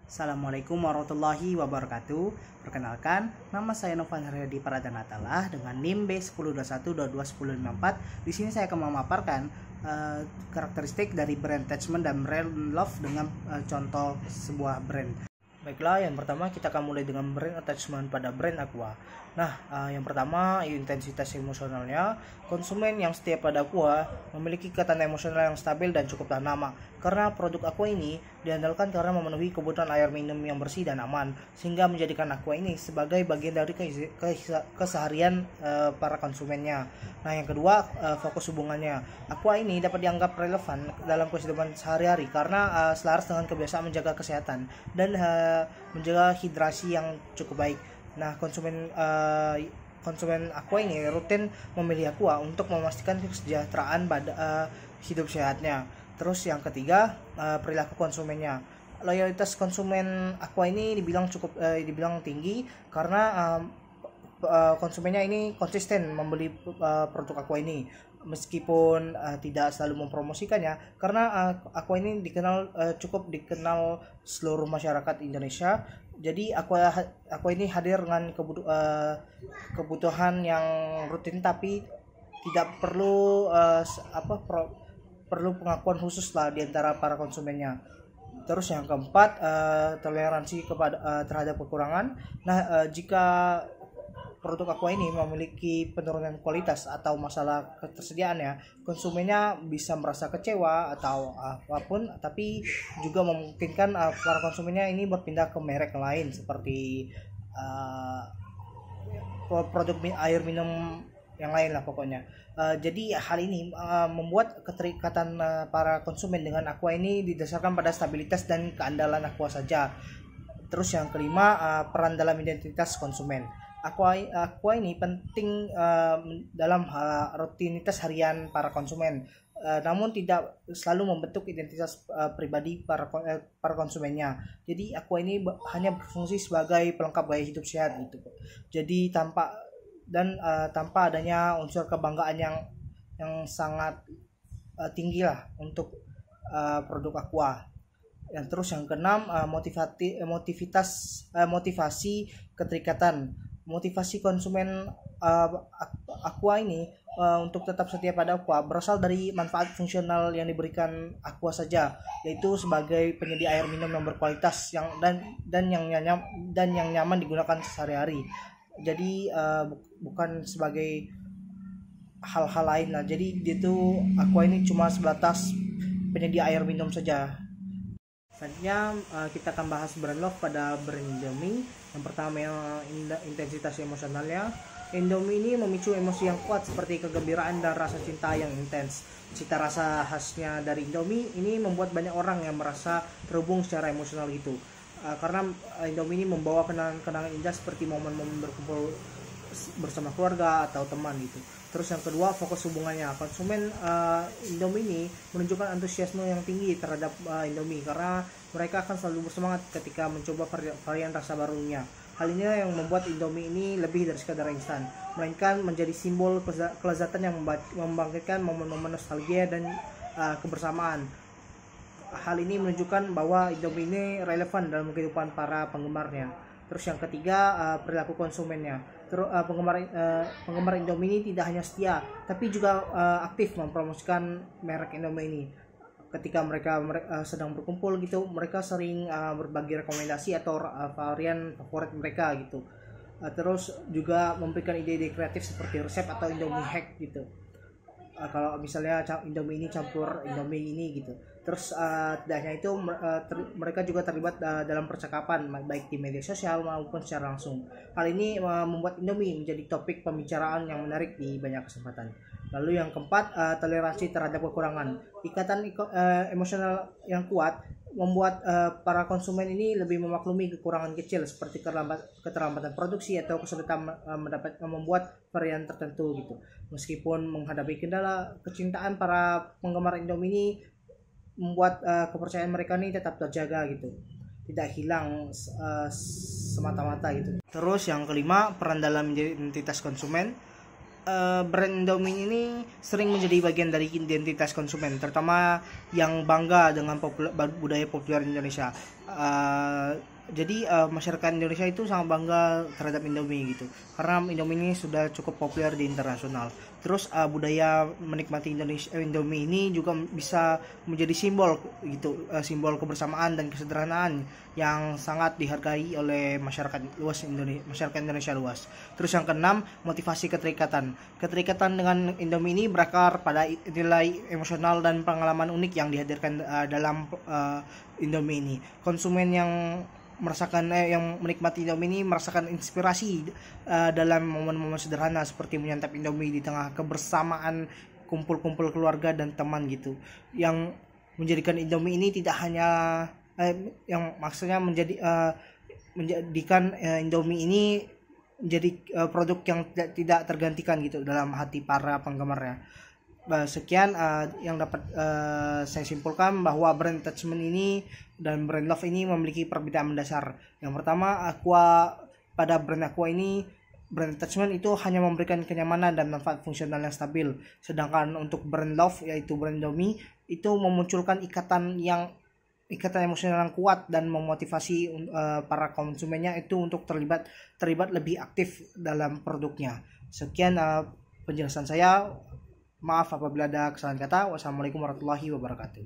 Assalamualaikum warahmatullahi wabarakatuh. Perkenalkan, nama saya Novan Haryadi Pradhanatalah dengan NIM B1021221054. Di sini saya akan memaparkan karakteristik dari brand attachment dan brand love dengan contoh sebuah brand. Baiklah, yang pertama kita akan mulai dengan brand attachment pada brand Aqua. Nah, yang pertama intensitas emosionalnya. Konsumen yang setia pada Aqua memiliki ikatan emosional yang stabil dan cukup tahan lama. Karena produk Aqua ini diandalkan karena memenuhi kebutuhan air minum yang bersih dan aman, sehingga menjadikan Aqua ini sebagai bagian dari keseharian para konsumennya. Nah, yang kedua fokus hubungannya. Aqua ini dapat dianggap relevan dalam kehidupan sehari-hari karena selaras dengan kebiasaan menjaga kesehatan dan menjaga hidrasi yang cukup baik. Nah, konsumen Aqua ini rutin memilih Aqua untuk memastikan kesejahteraan pada hidup sehatnya. Terus yang ketiga, perilaku konsumennya. Loyalitas konsumen Aqua ini dibilang tinggi karena konsumennya ini konsisten membeli produk Aqua ini meskipun tidak selalu mempromosikannya, karena Aqua ini cukup dikenal seluruh masyarakat Indonesia. Jadi Aqua ini hadir dengan kebutuhan yang rutin, tapi tidak perlu perlu pengakuan khusus lah di antara para konsumennya. Terus yang keempat, toleransi terhadap kekurangan. Nah, jika produk Aqua ini memiliki penurunan kualitas atau masalah ketersediaannya, konsumennya bisa merasa kecewa atau apapun, tapi juga memungkinkan para konsumennya ini berpindah ke merek lain seperti produk air minum yang lain lah pokoknya. Jadi hal ini membuat keterikatan para konsumen dengan Aqua ini didasarkan pada stabilitas dan keandalan Aqua saja. Terus yang kelima, peran dalam identitas konsumen. Aqua ini penting dalam rutinitas harian para konsumen, namun tidak selalu membentuk identitas pribadi para konsumennya. Jadi Aqua ini hanya berfungsi sebagai pelengkap gaya hidup sehat gitu. Jadi tanpa adanya unsur kebanggaan yang sangat tinggi lah untuk produk Aqua. Dan terus yang keenam, motivasi keterikatan. Motivasi konsumen Aqua ini untuk tetap setia pada Aqua berasal dari manfaat fungsional yang diberikan Aqua saja, yaitu sebagai penyedia air minum yang berkualitas dan yang nyaman digunakan sehari-hari. Jadi bukan sebagai hal-hal lain lah. Jadi itu Aqua ini cuma sebatas penyedia air minum saja. Selanjutnya kita akan bahas brand love pada brand Indomie. Yang pertama, intensitas emosionalnya. Indomie ini memicu emosi yang kuat seperti kegembiraan dan rasa cinta yang intens. Cita rasa khasnya dari Indomie ini membuat banyak orang yang merasa terhubung secara emosional gitu. Karena Indomie ini membawa kenangan-kenangan indah seperti momen-momen berkumpul bersama keluarga atau teman gitu. Terus yang kedua, fokus hubungannya. Konsumen Indomie ini menunjukkan antusiasme yang tinggi terhadap Indomie karena mereka akan selalu bersemangat ketika mencoba varian rasa barunya. Hal ini yang membuat Indomie ini lebih dari sekadar instan, melainkan menjadi simbol kelezatan yang membangkitkan momen-momen nostalgia dan kebersamaan. Hal ini menunjukkan bahwa Indomie ini relevan dalam kehidupan para penggemarnya. Terus yang ketiga, perilaku konsumennya. Penggemar Indomie ini tidak hanya setia, tapi juga aktif mempromosikan merek Indomie ini. Ketika mereka sedang berkumpul gitu, mereka sering berbagi rekomendasi atau varian favorit mereka gitu. Terus juga memberikan ide-ide kreatif seperti resep atau Indomie hack gitu. Kalau misalnya Indomie ini campur Indomie ini gitu. Terus tidak hanya itu, mereka juga terlibat dalam percakapan baik di media sosial maupun secara langsung. Hal ini membuat Indomie menjadi topik pembicaraan yang menarik di banyak kesempatan. Lalu yang keempat, toleransi terhadap kekurangan. Ikatan emosional yang kuat membuat para konsumen ini lebih memaklumi kekurangan kecil seperti keterlambatan produksi atau kesulitan membuat varian tertentu gitu. Meskipun menghadapi kendala, kecintaan para penggemar Indomie ini membuat kepercayaan mereka ini tetap terjaga gitu, tidak hilang semata-mata gitu. Terus yang kelima, peran dalam identitas konsumen. Brand Indomie ini sering menjadi bagian dari identitas konsumen, terutama yang bangga dengan budaya populer Indonesia. Jadi masyarakat Indonesia itu sangat bangga terhadap Indomie gitu, karena Indomie ini sudah cukup populer di internasional. Terus budaya menikmati Indomie ini juga bisa menjadi simbol gitu, simbol kebersamaan dan kesederhanaan yang sangat dihargai oleh masyarakat Indonesia luas. Terus yang keenam, motivasi keterikatan. Keterikatan dengan Indomie ini berakar pada nilai emosional dan pengalaman unik yang dihadirkan dalam Indomie ini. Konsumen yang menikmati Indomie ini merasakan inspirasi dalam momen-momen sederhana seperti menyantap Indomie di tengah kebersamaan kumpul-kumpul keluarga dan teman gitu, yang menjadikan Indomie ini tidak hanya yang maksudnya menjadikan Indomie ini menjadi produk yang tidak tergantikan gitu dalam hati para penggemarnya. Sekian yang dapat saya simpulkan bahwa brand attachment ini dan brand love ini memiliki perbedaan mendasar. Yang pertama, pada brand Aqua ini, brand attachment itu hanya memberikan kenyamanan dan manfaat fungsional yang stabil. Sedangkan untuk brand love, yaitu brand Indomie, itu memunculkan ikatan emosional yang kuat dan memotivasi para konsumennya itu untuk terlibat lebih aktif dalam produknya. Sekian penjelasan saya. Maaf apabila ada kesalahan kata. Wassalamualaikum warahmatullahi wabarakatuh.